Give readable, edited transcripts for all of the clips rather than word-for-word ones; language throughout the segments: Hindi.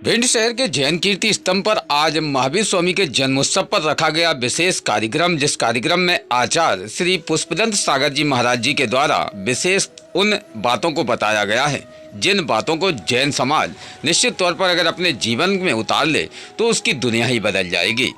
भिंड शहर के जैन कीर्ति स्तंभ पर आज महावीर स्वामी के जन्मोत्सव पर रखा गया विशेष कार्यक्रम, जिस कार्यक्रम में आचार्य श्री पुष्पदंत सागर जी महाराज जी के द्वारा विशेष उन बातों को बताया गया है जिन बातों को जैन समाज निश्चित तौर पर अगर अपने जीवन में उतार ले तो उसकी दुनिया ही बदल जाएगी।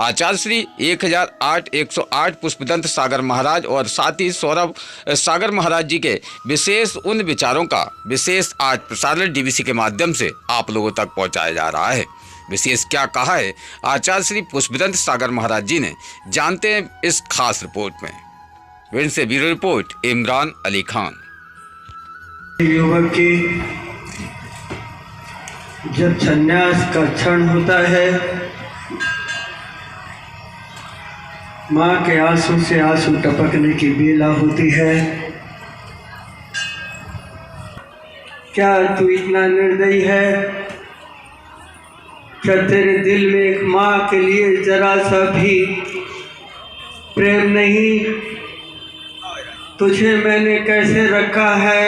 आचार्य श्री 1008 पुष्पदंत सागर महाराज और साथ ही सौरभ सागर महाराज जी के विशेष उन विचारों का विशेष आज प्रसारण डीवीसी के माध्यम से आप लोगों तक पहुंचाया जा रहा है। विशेष क्या कहा है आचार्य श्री पुष्पदंत सागर महाराज जी ने, जानते हैं इस खास रिपोर्ट में। भिंड से ब्यूरो रिपोर्ट इमरान अली खान। युवक की जब संन्यास का क्षण होता है, माँ के आंसू से आंसू टपकने की बेला होती है। क्या तू इतना निर्दयी है? क्या तेरे दिल में एक माँ के लिए जरा सा भी प्रेम नहीं? तुझे मैंने कैसे रखा है,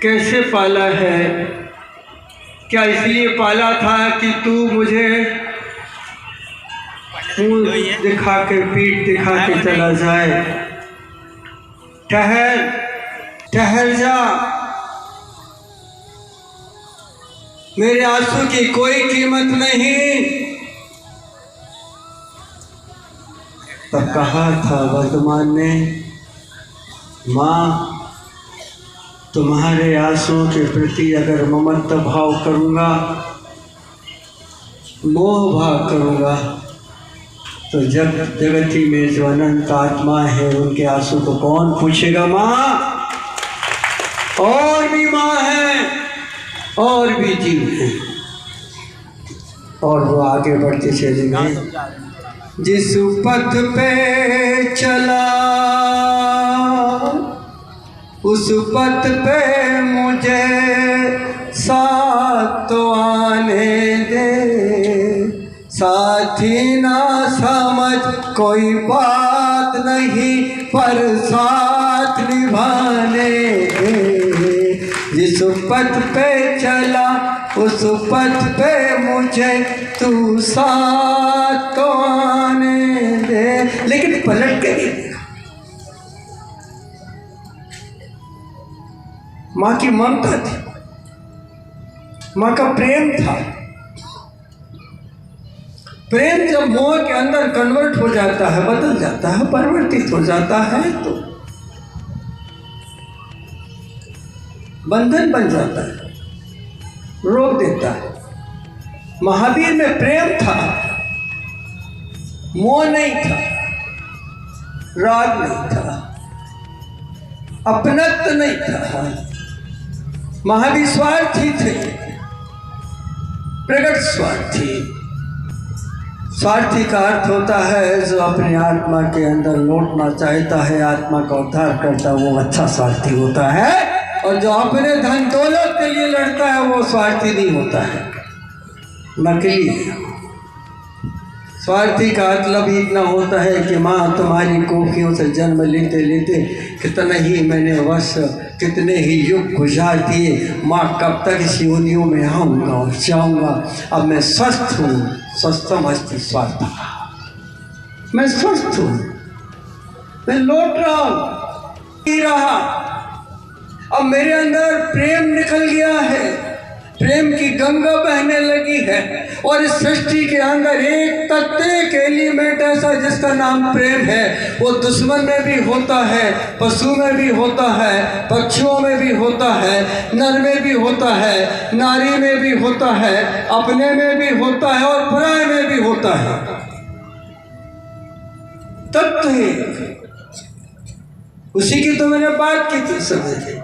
कैसे पाला है? क्या इसलिए पाला था कि तू मुझे मुंह दिखा के पीठ दिखा के चला जाए? ठहर जा, मेरे आंसू की कोई कीमत नहीं। तब कहा था वर्तमान ने, माँ तुम्हारे आंसुओं के प्रति अगर ममता भाव करूँगा, मोह भाव करूँगा, तो जब जगती में जो अनंत आत्मा है उनके आंसू को कौन पूछेगा? माँ और भी माँ है और भी जीव है। और वो आगे बढ़ते चले गए। जिस पथ पे चला उस पथ पे मुझे साथ तो आने दे, साथी ना समझ कोई बात नहीं पर साथ निभाने दे। जिस पथ पे चला उस पथ पे मुझे तू साथ तो आने दे। लेकिन पलट के नहीं देखा। माँ की ममता थी, माँ का प्रेम था। प्रेम जब मोह के अंदर कन्वर्ट हो जाता है, बदल जाता है, परिवर्तित हो जाता है, तो बंधन बन जाता है, रोक देता है। महावीर में प्रेम था, मोह नहीं था, राग नहीं था, अपनत्व नहीं था। महावीर स्वार्थी थे, प्रकट स्वार्थी। स्वार्थी का अर्थ होता है जो अपनी आत्मा के अंदर लौटना चाहता है, आत्मा का उद्धार करता है, वो अच्छा स्वार्थी होता है। और जो अपने धन दौलत के लिए लड़ता है वो स्वार्थी नहीं होता है, नकली है। स्वार्थी का मतलब इतना होता है कि माँ तुम्हारी कोखियों से जन्म लेते लेते कितने ही मैंने वर्ष, कितने ही युग गुजार दिए, माँ कब तक इस योनियों में आऊँगा और जाऊँगा। अब मैं स्वस्थ हूँ, स्वस्थम अस्ति स्वार्थ, मैं स्वस्थ हूँ, मैं लौट रहा हूँ, पी रहा। अब मेरे अंदर प्रेम निकल गया है, प्रेम की गंगा बहने लगी है। और इस सृष्टि के अंदर एक तत्व, एक एलिमेंट ऐसा जिसका नाम प्रेम है। वो दुश्मन में भी होता है, पशु में भी होता है, पक्षियों में भी होता है, नर में भी होता है, नारी में भी होता है, अपने में भी होता है और पराय में भी होता है। तत्व उसी की तो मैंने बात की थी समझे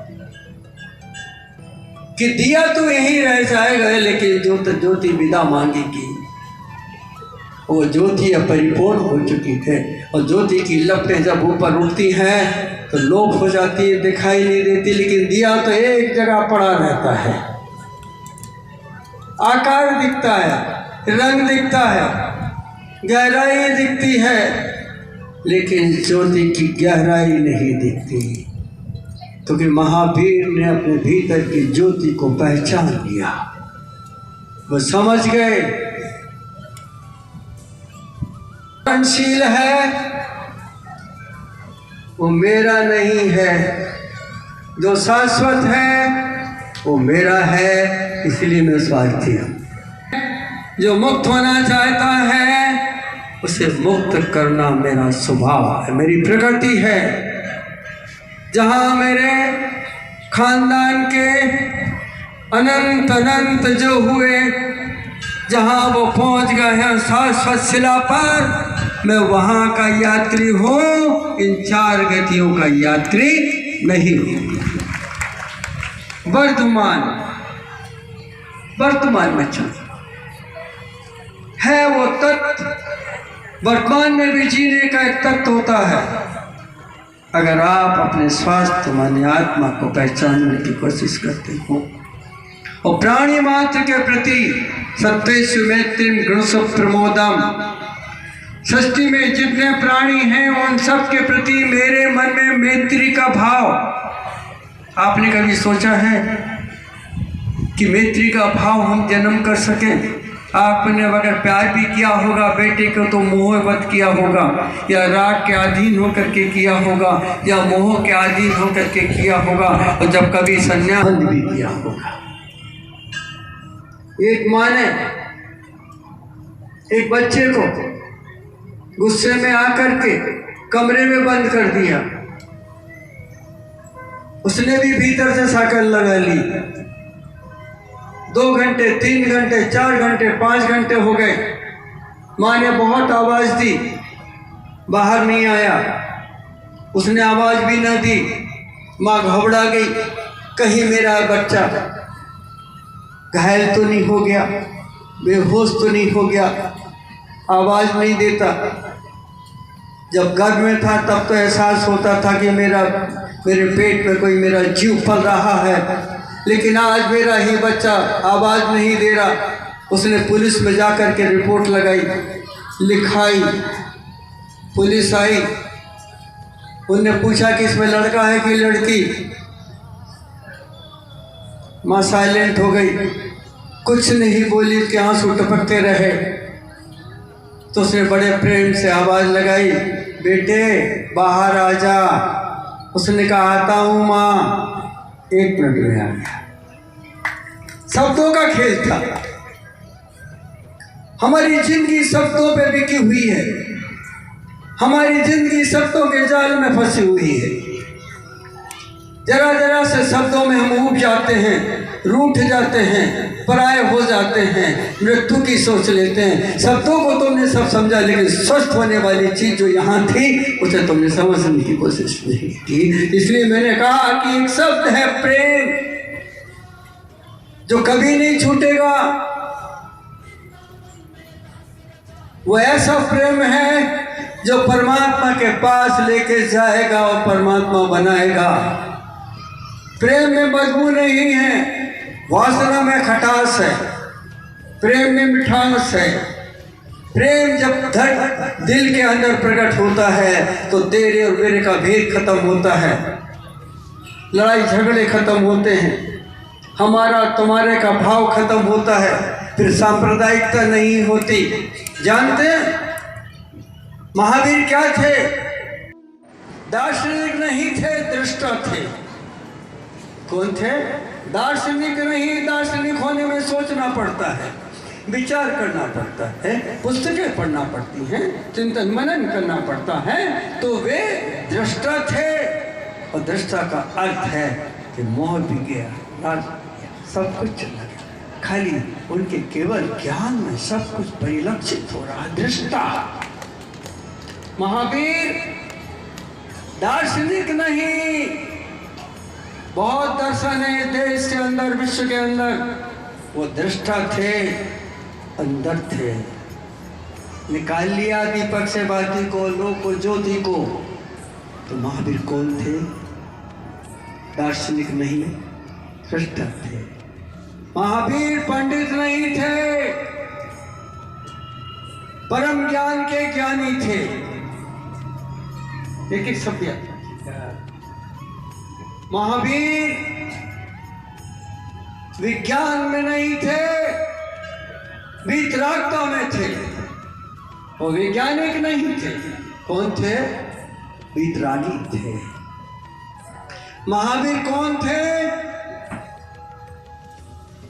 कि दिया तो यहीं रह जाएगा, लेकिन ज्योति विदा मांगेगी। वो ज्योति अब परिपूर्ण हो चुकी है और ज्योति की लपटें जब ऊपर उठती हैं तो लोप हो जाती है, दिखाई नहीं देती। लेकिन दिया तो एक जगह पड़ा रहता है, आकार दिखता है, रंग दिखता है, गहराई दिखती है, लेकिन ज्योति की गहराई नहीं दिखती। क्योंकि महावीर ने अपने भीतर की ज्योति को पहचान लिया। वो समझ गए शील है वो मेरा नहीं है, जो शाश्वत है वो मेरा है, इसलिए मैं स्वार्थी हूँ। जो मुक्त होना चाहता है उसे मुक्त करना मेरा स्वभाव है, मेरी प्रकृति है। जहाँ मेरे खानदान के अनंत अनंत जो हुए, जहाँ वो पहुँच गए हैं शाश्वत शिला पर, मैं वहाँ का यात्री हूँ, इन चार गतियों का यात्री नहीं हूँ। वर्तमान में चल है वो तत्व, वर्तमान में भी जीने का एक तत्व होता है। अगर आप अपने स्वास्थ्य माने आत्मा को पहचानने की कोशिश करते हो और प्राणी मात्र के प्रति सत्वेषु मैत्रीम गुणसु प्रमोदम, सृष्टि में जितने प्राणी हैं उन सब के प्रति मेरे मन में मैत्री का भाव। आपने कभी सोचा है कि मैत्री का भाव हम जन्म कर सकें? आपने अगर प्यार भी किया होगा बेटे को तो मोहवत किया होगा, या राग के अधीन होकर के किया होगा, या मोह के अधीन होकर के किया होगा, और जब कभी संन्यास भी किया होगा। एक माँ ने एक बच्चे को गुस्से में आकर के कमरे में बंद कर दिया, उसने भी भीतर से साकल लगा ली। 2 घंटे 3 घंटे 4 घंटे 5 घंटे हो गए, माँ ने बहुत आवाज़ दी, बाहर नहीं आया। उसने आवाज़ भी न दी, माँ घबरा गई, कहीं मेरा बच्चा घायल तो नहीं हो गया, बेहोश तो नहीं हो गया, आवाज़ नहीं देता। जब गर्भ में था तब तो एहसास होता था कि मेरे पेट में कोई मेरा जीव पल रहा है, लेकिन आज मेरा ही बच्चा आवाज़ नहीं दे रहा। उसने पुलिस में जा कर के रिपोर्ट लगाई, लिखाई, पुलिस आई, उनने पूछा कि इसमें लड़का है कि लड़की। माँ साइलेंट हो गई, कुछ नहीं बोली, उसके आंसू टपकते रहे। तो उसने बड़े प्रेम से आवाज़ लगाई, बेटे बाहर आ जा। उसने कहा आता हूँ माँ। 1 मिनट में आ गया। शब्दों का खेल था। हमारी जिंदगी शब्दों पे बिकी हुई है, हमारी जिंदगी शब्दों के जाल में फंसी हुई है। जरा जरा से शब्दों में हम ऊब जाते हैं, रूठ जाते हैं, पराये हो जाते हैं, मृत्यु की सोच लेते हैं। शब्दों को तुमने सब समझा, लेकिन स्वस्थ होने वाली चीज़ जो यहाँ थी उसे तुमने समझने की कोशिश नहीं की। इसलिए मैंने कहा कि एक शब्द है प्रेम, जो कभी नहीं छूटेगा। वो ऐसा प्रेम है जो परमात्मा के पास लेके जाएगा और परमात्मा बनाएगा। प्रेम में बदबू नहीं है, वासना में खटास है, प्रेम में मिठास है। प्रेम जब दिल के अंदर प्रकट होता है तो तेरे और मेरे का भेद खत्म होता है, लड़ाई झगड़े खत्म होते हैं, हमारा तुम्हारे का भाव खत्म होता है, फिर सांप्रदायिकता नहीं होती। जानते हैं महावीर क्या थे? दार्शनिक नहीं थे, दृष्टा थे। कौन थे? दार्शनिक नहीं। दार्शनिक होने में सोचना पड़ता है, विचार करना पड़ता है, पुस्तकें पढ़ना पड़ती हैं, चिंतन मनन करना पड़ता है। तो वे दृष्टा थे, और दृष्टा का अर्थ है कि मोह भी गया, सब कुछ चला गया, खाली उनके केवल ज्ञान में सब कुछ परिलक्षित हो रहा। दृष्टा महावीर दार्शनिक नहीं। बहुत दर्शन है देश के अंदर, विश्व के अंदर, वो दृष्टा थे, अंदर थे। निकाल लिया दीपक से बाती को, लोक को, ज्योति को। तो महावीर कौन थे? दार्शनिक नहीं, दृष्टा थे। महावीर पंडित नहीं थे, परम ज्ञान के ज्ञानी थे। एक सभ्य महावीर विज्ञान में नहीं थे, वीतरागता में थे, वो वैज्ञानिक नहीं थे। कौन थे? वीतरागी थे। महावीर कौन थे?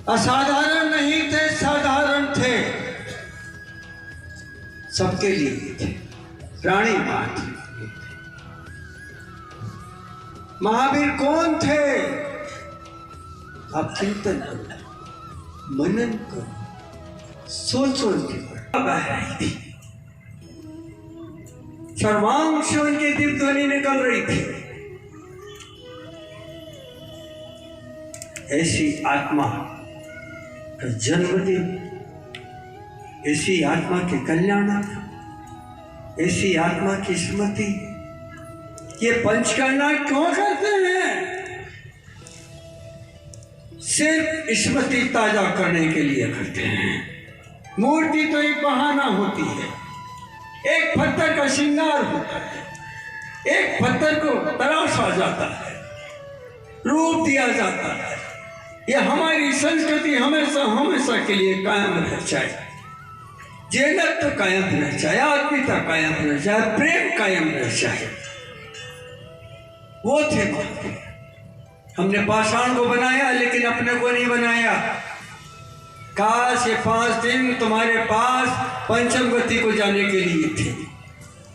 असाधारण नहीं थे, साधारण थे, सबके लिए थे, प्राणी मात्र। महावीर कौन थे? आप चिंतन करो, मनन करो, सोचो उनके ऊपर। सर्वांग से उनकी दिव्य ध्वनि निकल रही थी। ऐसी आत्मा का जन्मदिन, ऐसी आत्मा के कल्याण, ऐसी आत्मा की स्मृति, ये पंचकर्मा क्यों करते हैं? सिर्फ स्मृति ताजा करने के लिए करते हैं। मूर्ति तो एक बहाना होती है, एक पत्थर का श्रृंगार होता है, एक पत्थर को तराशा जाता है, रूप दिया जाता है। यह हमारी संस्कृति हमेशा हमेशा के लिए कायम रह जाए। जैनत्व कायम रह जाए, आत्मीयता कायम रह जाए, प्रेम कायम रह जाए। वो थे महावीर। हमने पाषाण को बनाया लेकिन अपने को नहीं बनाया। काश ये 5 दिन तुम्हारे पास पंचम गति को जाने के लिए थे,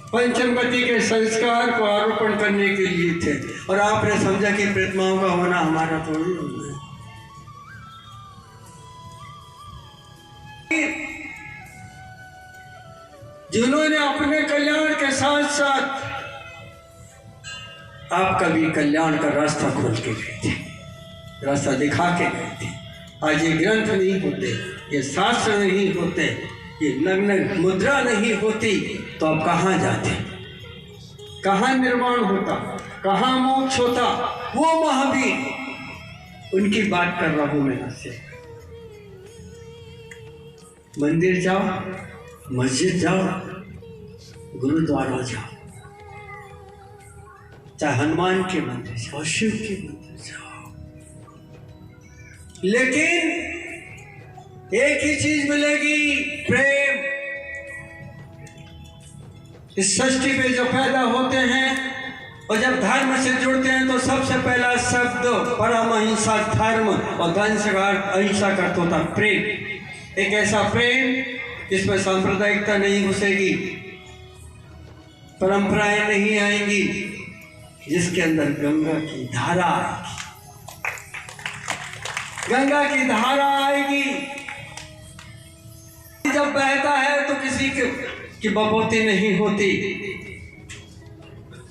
पंचम गति के संस्कार को आरोपण करने के लिए थे, और आपने समझा कि प्रेतमाओं का होना हमारा तो नहीं होना है। जिन्होंने अपने कल्याण के साथ साथ आपका भी कल्याण का रास्ता खोल के गए थे, रास्ता दिखा के गए थे। आज ये ग्रंथ नहीं होते, ये शास्त्र नहीं होते, ये नग्न मुद्रा नहीं होती, तो आप कहाँ जाते, कहाँ निर्माण होता, कहाँ मोक्ष होता? वो महावीर, उनकी बात कर रहा हूं मैं आपसे। मंदिर जाओ, मस्जिद जाओ, गुरुद्वारा जाओ, चाहे हनुमान के मंदिर जाओ, शिव के मंदिर जाओ, लेकिन एक ही चीज मिलेगी, प्रेम। इस सृष्टि पे जो पैदा होते हैं और जब धर्म से जुड़ते हैं तो सबसे पहला शब्द परम अहिंसा धर्म, और धन से अहिंसा का अर्थ होता प्रेम। एक ऐसा प्रेम जिसमें सांप्रदायिकता नहीं घुसेगी, परंपराएं नहीं आएंगी, जिसके अंदर गंगा की धारा आएगी, गंगा की धारा आएगी। जब बहता है तो किसी की बपौती नहीं होती,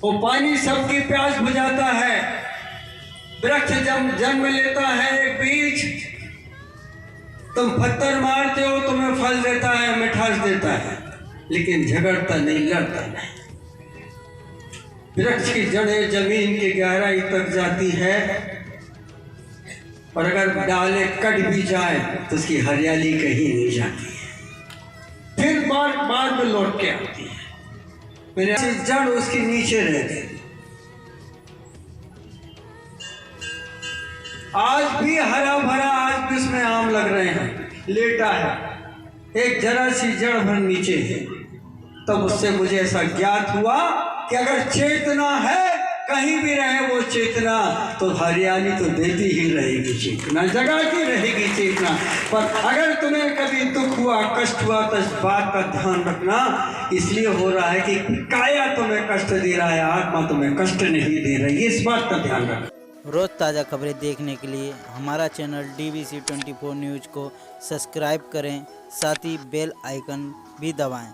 वो पानी सबकी प्यास बुझाता है। वृक्ष जब जन्म लेता है एक बीज, तुम पत्थर मारते हो, तुम्हें फल देता है, मिठास देता है, लेकिन झगड़ता नहीं, लड़ता नहीं। वृक्ष की जड़ें जमीन की गहराई तक जाती है, और अगर डाले कट भी जाए तो उसकी हरियाली कहीं नहीं जाती है, फिर बार बार में लौट के आती है। मेरे जड़ उसके नीचे रहती। आज भी हरा भरा, आज भी उसमें आम लग रहे हैं, लेटा है, एक जरा सी जड़ भर नीचे है। तब उससे मुझे ऐसा ज्ञात हुआ कि अगर चेतना है, कहीं भी रहे वो चेतना, तो हरियाली तो देती ही रहेगी, चेतना जगाती रहेगी चेतना। पर अगर तुम्हें कभी दुख हुआ, कष्ट हुआ, तो इस बात का ध्यान रखना, इसलिए हो रहा है कि काया तुम्हें कष्ट दे रहा है, आत्मा तुम्हें कष्ट नहीं दे रही है, इस बात का ध्यान रखना। रोज़ ताज़ा खबरें देखने के लिए हमारा चैनल DVC 24 न्यूज़ को सब्सक्राइब करें, साथ ही बेल आइकन भी दबाएं।